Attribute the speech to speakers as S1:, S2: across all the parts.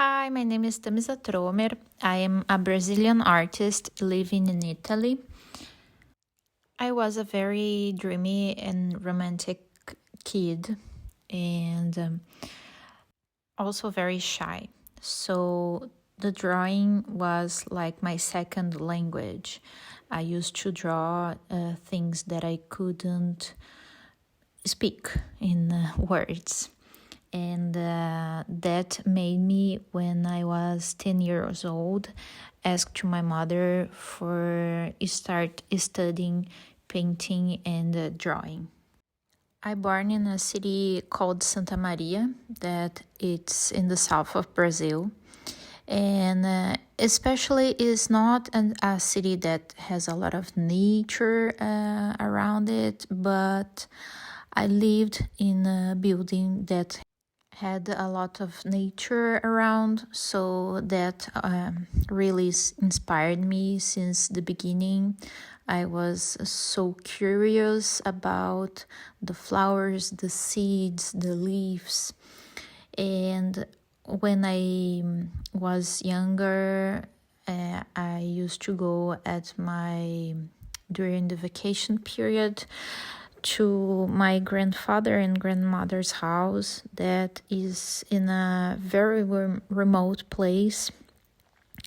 S1: Hi, my name is Tâmisa Trommer. I am a Brazilian artist living in Italy. I was a very dreamy and romantic kid and also very shy. So the drawing was like my second language. I used to draw things that I couldn't speak in words. And that made me, when I was 10 years old, ask to my mother for start studying painting and drawing. I born in a city called Santa Maria, that it's in the south of Brazil, and especially is not a city that has a lot of nature around it, but I lived in a building that had a lot of nature around, so that really inspired me since the beginning. I was so curious about the flowers, the seeds, the leaves. And when I was younger, I used to go during the vacation period to my grandfather and grandmother's house that is in a very remote place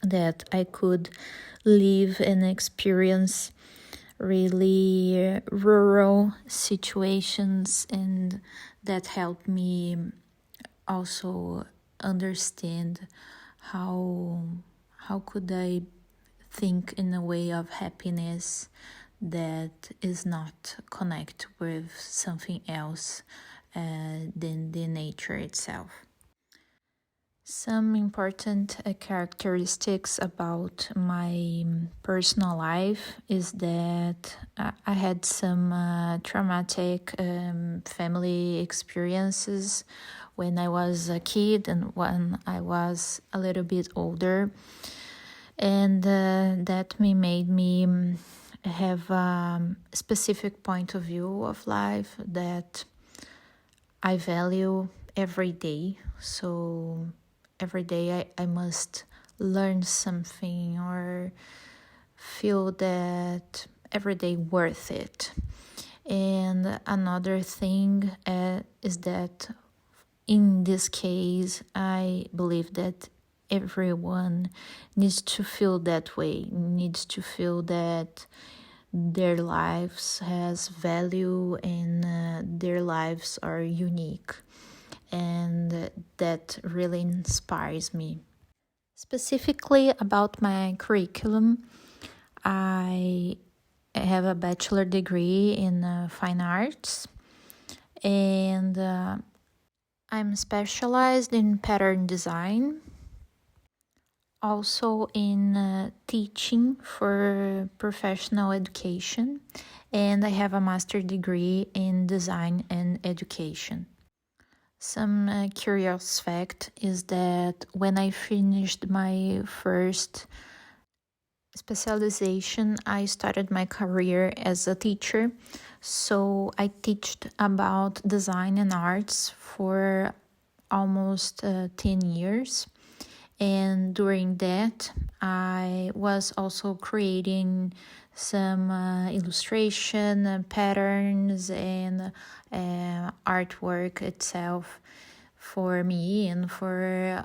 S1: that I could live and experience really rural situations, and that helped me also understand how could I think in a way of happiness that is not connect with something else than the nature itself. Some important characteristics about my personal life is that I had some traumatic family experiences when I was a kid and when I was a little bit older, and that made me have a specific point of view of life that I value every day. So every day I must learn something or feel that every day worth it. And another thing is that in this case, I believe that everyone needs to feel that way, needs to feel that their lives has value and their lives are unique, and that really inspires me. Specifically about my curriculum, I have a bachelor degree in fine arts, and I'm specialized in pattern design, also in teaching for professional education, and I have a master degree in design and education. Some curious fact is that when I finished my first specialization, I started my career as a teacher. So I taught about design and arts for almost 10 years. And during that, I was also creating some illustration patterns and artwork itself for me and for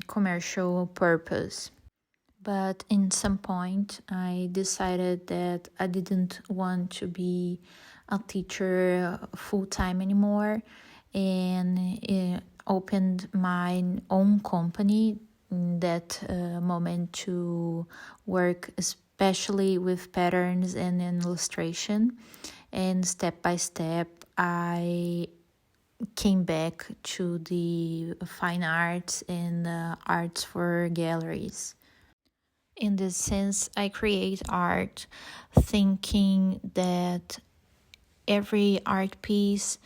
S1: commercial purpose. But in some point, I decided that I didn't want to be a teacher full-time anymore, and opened my own company in that moment to work especially with patterns and illustration. And step by step, I came back to the fine arts and arts for galleries. In this sense, I create art thinking that every art piece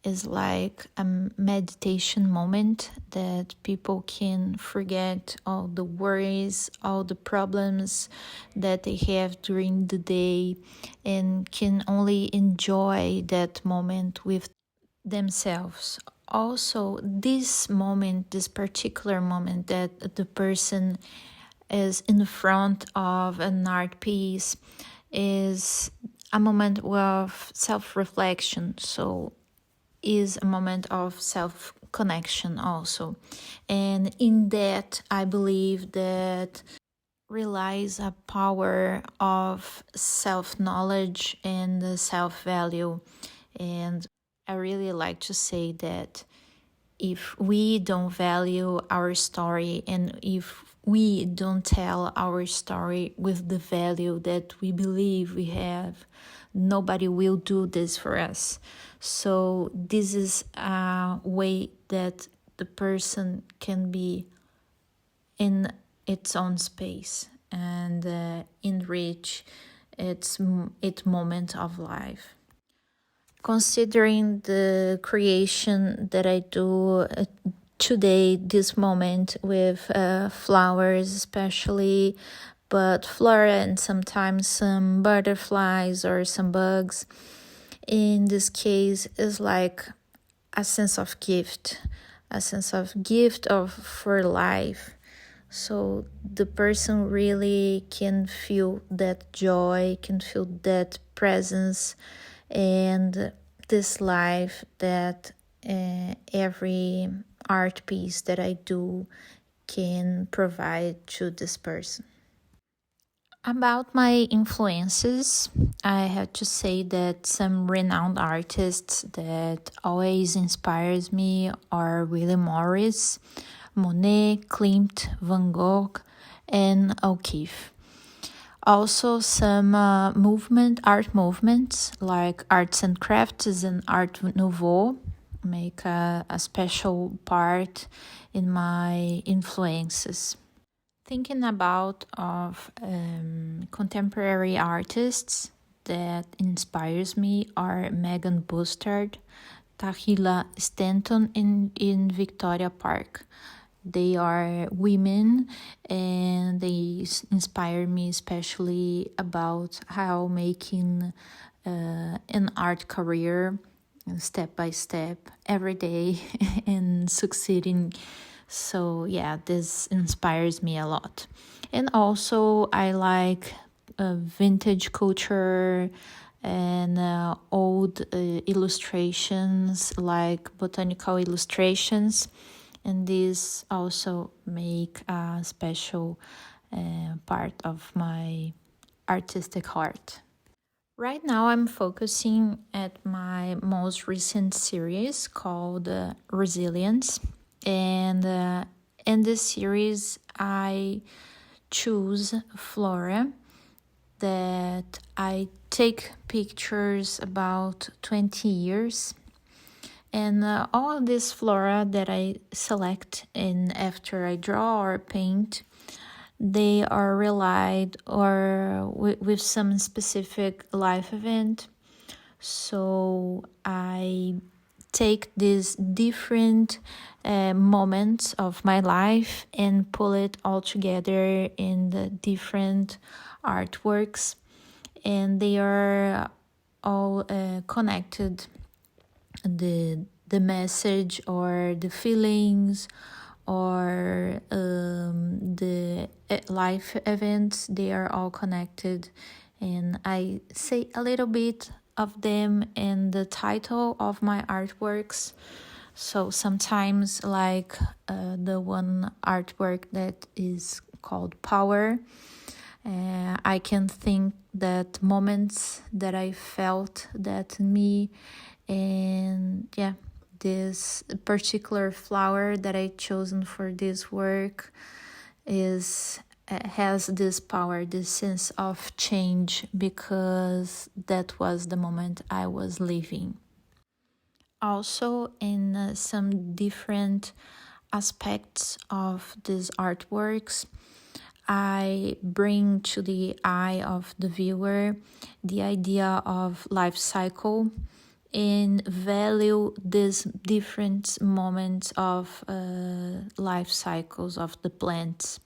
S1: is like a meditation moment that people can forget all the worries, all the problems that they have during the day, and can only enjoy that moment with themselves, Also, this moment, this particular moment that the person is in front of an art piece, is a moment of self-reflection. So is a moment of self-connection also. And in that, I believe that relies a power of self-knowledge and self-value. And I really like to say that if we don't value our story and if we don't tell our story with the value that we believe we have, nobody will do this for us. So this is a way that the person can be in its own space and enrich its moment of life. Considering the creation that I do today, this moment with flowers especially, but flora and sometimes some butterflies or some bugs, in this case is like a sense of gift, of for life. So the person really can feel that joy, can feel that presence, and this life that every art piece that I do can provide to this person. About my influences, I have to say that some renowned artists that always inspires me are William Morris, Monet, Klimt, Van Gogh, and O'Keeffe. Also, some art movements like arts and crafts and art nouveau make a special part in my influences. Thinking about of contemporary artists that inspires me are Megan Bustard, Tahila Stanton in Victoria Park. They are women and they inspire me especially about how making an art career step by step every day and succeeding. So yeah, this inspires me a lot. And also I like vintage culture and old illustrations like botanical illustrations, and these also make a special part of my artistic heart. Right now, I'm focusing at my most recent series called Resilience. And in this series, I choose flora that I take pictures about 20 years. And all of this flora that I select and after I draw or paint, they are relied or with some specific life event. So I take these different moments of my life and pull it all together in the different artworks, and they are all connected. The message or the feelings or the life events, they are all connected, and I say a little bit of them in the title of my artworks. So sometimes like the one artwork that is called Power, I can think that moments that I felt that in me, and yeah, this particular flower that I chosen for this work is has this power, this sense of change, because that was the moment I was living. Also, in some different aspects of these artworks, I bring to the eye of the viewer the idea of life cycle and value these different moments of life cycles of the plants.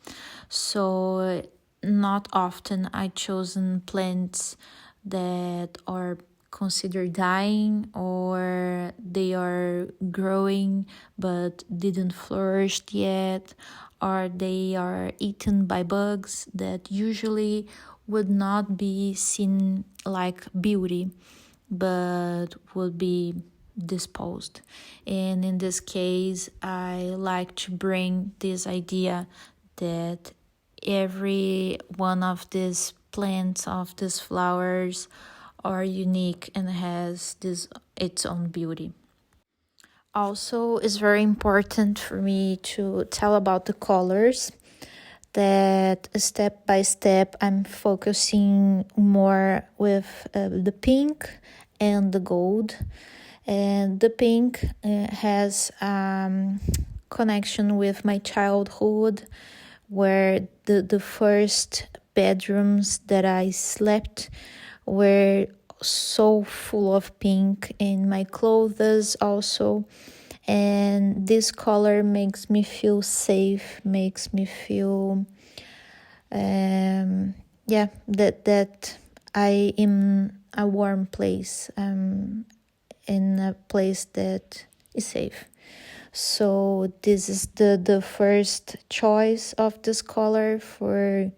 S1: So not often I chosen plants that are consider dying, or they are growing but didn't flourish yet, or they are eaten by bugs that usually would not be seen like beauty but would be disposed. And in this case, I like to bring this idea that every one of these plants, of these flowers, are unique and has this its own beauty. Also, it's very important for me to tell about the colors, that step by step I'm focusing more with the pink and the gold. And the pink has connection with my childhood, where the first bedrooms that I slept were so full of pink, and my clothes also. And this color makes me feel safe, makes me feel that I am a warm place, in a place that is safe. So this is the first choice of this color for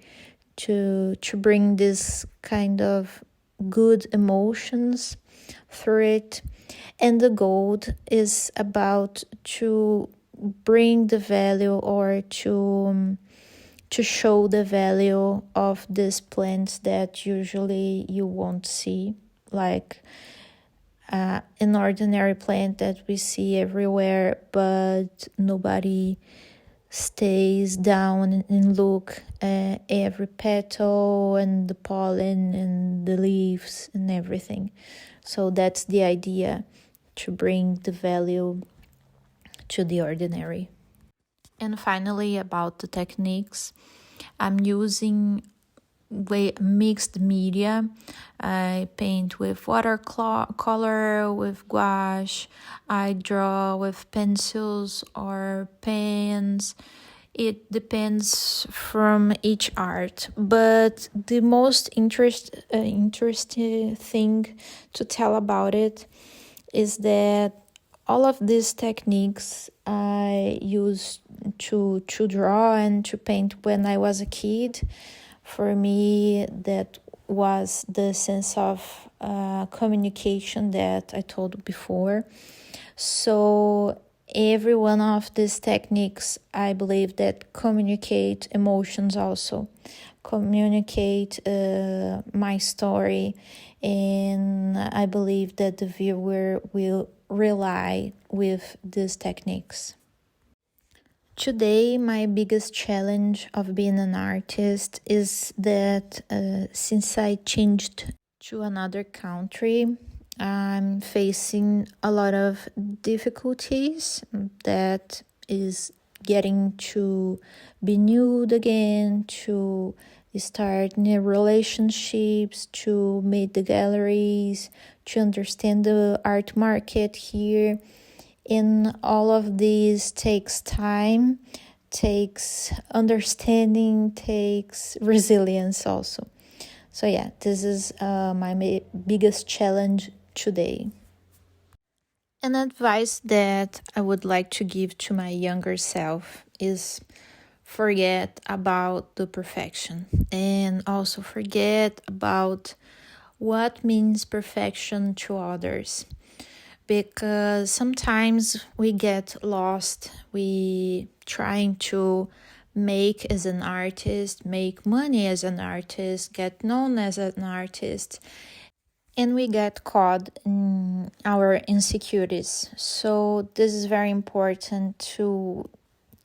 S1: to bring this kind of good emotions through it. And the gold is about to bring the value, or to show the value of these plants that usually you won't see, like an ordinary plant that we see everywhere, but nobody stays down and look at every petal and the pollen and the leaves and everything. So that's the idea, to bring the value to the ordinary. And finally, about the techniques, I'm using mixed media. I paint with watercolor, with gouache. I draw with pencils or pens. It depends from each art, but the most interesting thing to tell about it is that all of these techniques I used to draw and to paint when I was a kid. For me, that was the sense of communication that I told before. So every one of these techniques, I believe, that communicate emotions also, communicate my story, and I believe that the viewer will rely with these techniques. Today, my biggest challenge of being an artist is that since I changed to another country, I'm facing a lot of difficulties that is getting to be nude again, to start new relationships, to meet the galleries, to understand the art market here. And all of this takes time, takes understanding, takes resilience also. So yeah, this is my biggest challenge today. An advice that I would like to give to my younger self is forget about the perfection, and also forget about what means perfection to others, because sometimes we get lost. We trying to make as an artist, make money as an artist, get known as an artist, and we get caught in our insecurities. So this is very important to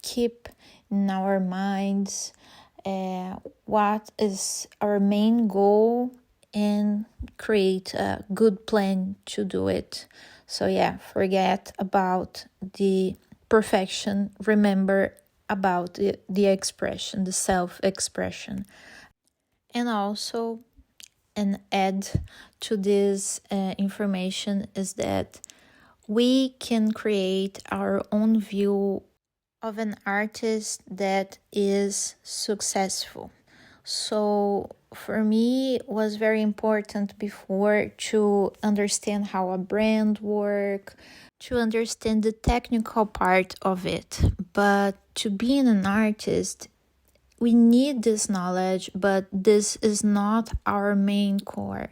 S1: keep in our minds what is our main goal, and create a good plan to do it. So yeah, forget about the perfection. Remember about the expression, the self-expression. And also, an add to this information is that we can create our own view of an artist that is successful. So for me was very important before to understand how a brand work, to understand the technical part of it. But to being an artist, we need this knowledge, but this is not our main core.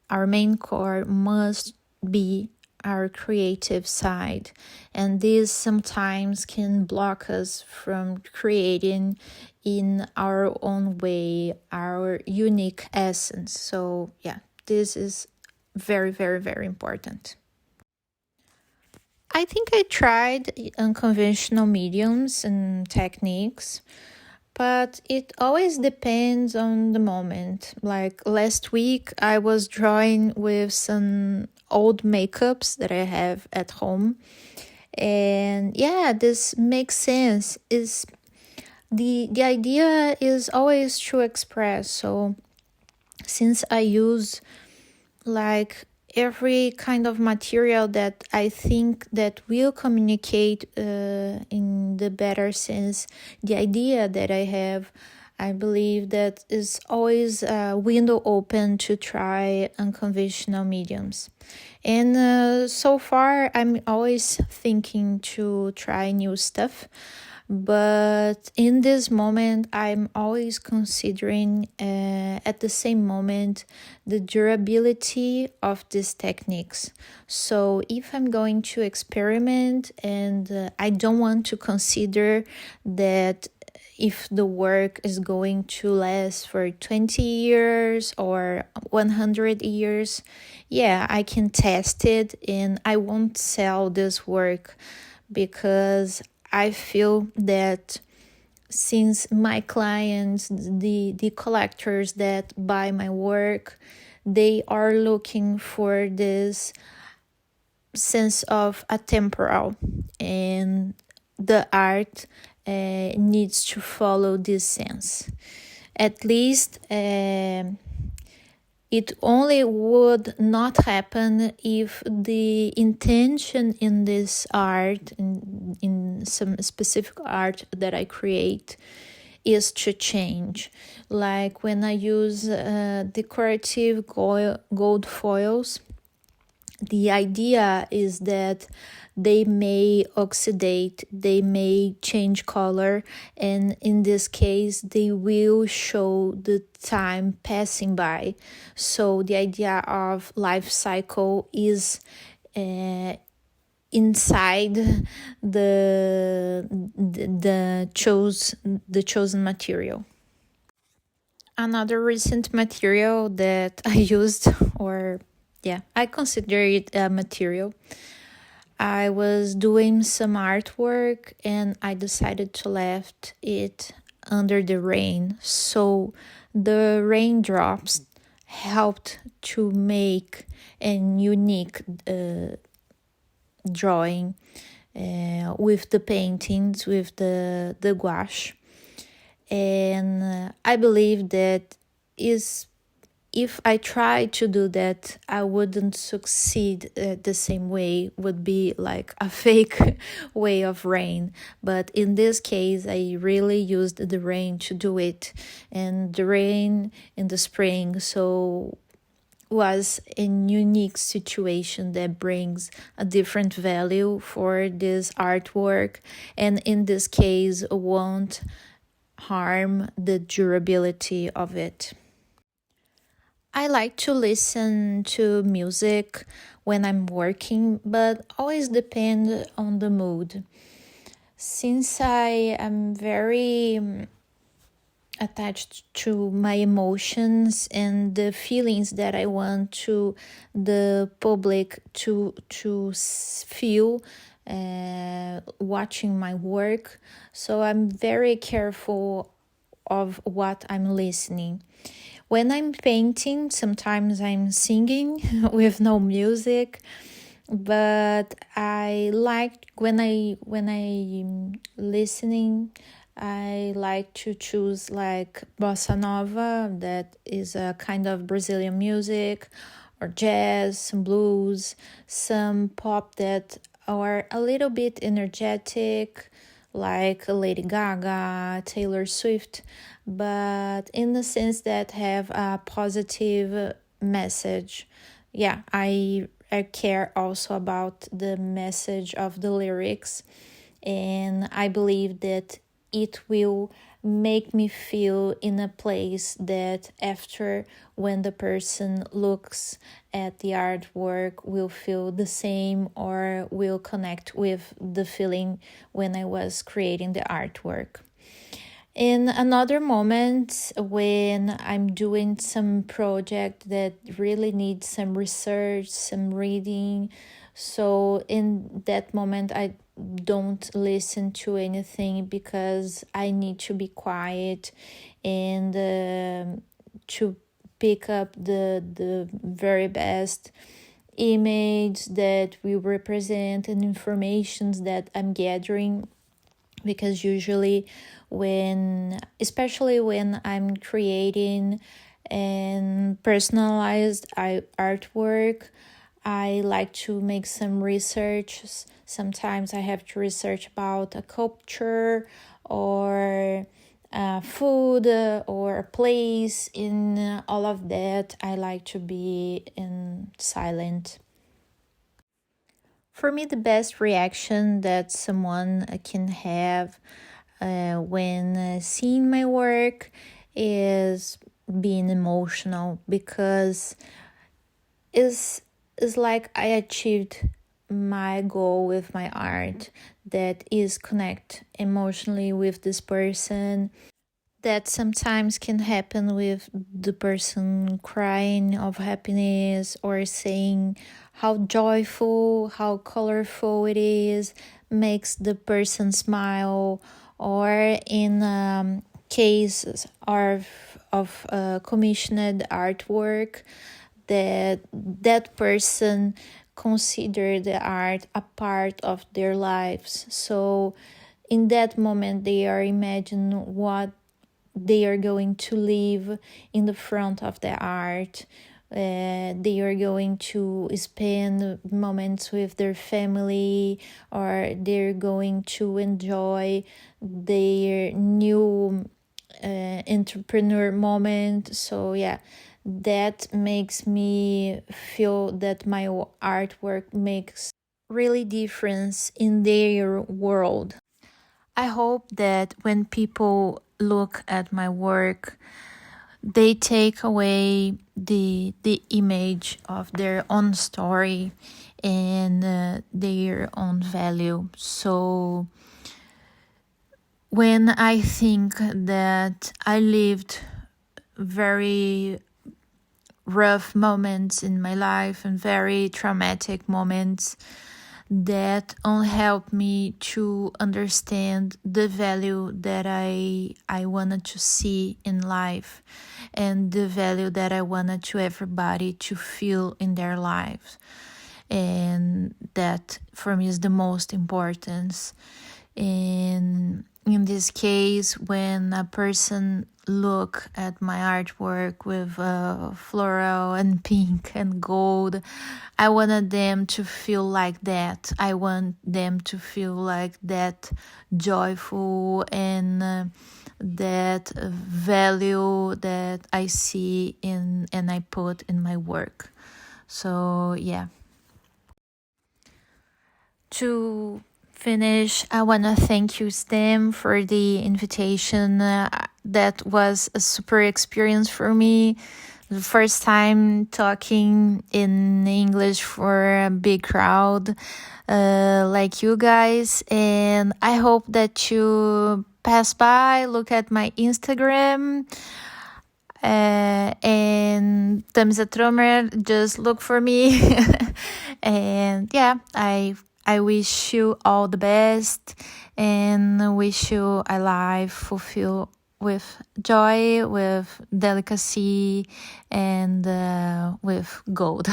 S1: Our main core must be our creative side, and this sometimes can block us from creating in our own way, our unique essence. So yeah, this is very, very, very important. I think I tried unconventional mediums and techniques, but it always depends on the moment. Like last week, I was drawing with some old makeups that I have at home. And yeah, this makes sense. Is the idea is always to express. So since I use like every kind of material that I think that will communicate in the better sense the idea that I have, I believe that is always a window open to try unconventional mediums. And so far, I'm always thinking to try new stuff. But in this moment, I'm always considering at the same moment the durability of these techniques. So if I'm going to experiment and I don't want to consider that if the work is going to last for 20 years or 100 years, yeah, I can test it and I won't sell this work because I feel that since my clients, the collectors that buy my work, they are looking for this sense of a temporal, and the art needs to follow this sense. At least it only would not happen if the intention in this art, in some specific art that I create, is to change. Like when I use decorative gold foils, the idea is that they may oxidate, they may change color, and in this case, they will show the time passing by. So the idea of life cycle is inside the chosen material. Another recent material that I used, or yeah, I consider it a material. I was doing some artwork and I decided to left it under the rain. So the raindrops helped to make a unique drawing with the paintings, with the gouache. And I believe that is if I try to do that, I wouldn't succeed the same way, would be like a fake way of rain. But in this case, I really used the rain to do it. And the rain in the spring, so was a unique situation that brings a different value for this artwork. And in this case, won't harm the durability of it. I like to listen to music when I'm working, but always depend on the mood. Since I am very attached to my emotions and the feelings that I want to the public to feel watching my work, so I'm very careful of what I'm listening. When I'm painting, sometimes I'm singing with no music, but I like when I listening, I like to choose like bossa nova, that is a kind of Brazilian music, or jazz, some blues, some pop that are a little bit energetic, like Lady Gaga, Taylor Swift, but in the sense that have a positive message. Yeah, I care also about the message of the lyrics, and I believe that it will make me feel in a place that after, when the person looks at the artwork, will feel the same or will connect with the feeling when I was creating the artwork. In another moment, when I'm doing some project that really needs some research, some reading, so in that moment I don't listen to anything because I need to be quiet and to pick up the very best image that will represent and informations that I'm gathering, because usually especially when I'm creating and personalized artwork, I like to make some research. Sometimes I have to research about a culture or food or a place. In all of that, I like to be in silent. For me, the best reaction that someone can have when seeing my work is being emotional, because it's, it's like I achieved my goal with my art, that is connect emotionally with this person. That sometimes can happen with the person crying of happiness or saying how joyful, how colorful it is, makes the person smile, or in cases of commissioned artwork, that person consider the art a part of their lives. So in that moment they are imagining what they are going to live in the front of the art. They are going to spend moments with their family, or they're going to enjoy their new entrepreneur moment. So yeah, that makes me feel that my artwork makes really difference in their world. I hope that when people look at my work, they take away the image of their own story and their own value. So when I think that I lived very rough moments in my life and very traumatic moments, that only helped me to understand the value that I wanted to see in life, and the value that I wanted to everybody to feel in their lives. And that for me is the most important. And in this case, when a person look at my artwork with floral and pink and gold, I wanted them to feel like that. I want them to feel like that joyful and that value that I see in and I put in my work. So yeah. To finish, I want to thank you, Stem, for the invitation. That was a super experience for me. The first time talking in English for a big crowd like you guys. And I hope that you pass by, look at my Instagram. And Tâmisa Trommer, just look for me. And yeah, I wish you all the best and wish you a life fulfilled with joy, with delicacy, and with gold.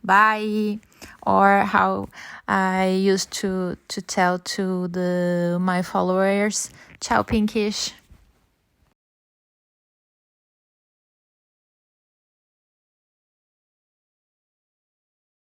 S1: Bye. Or how I used to tell to my followers, ciao pinkish.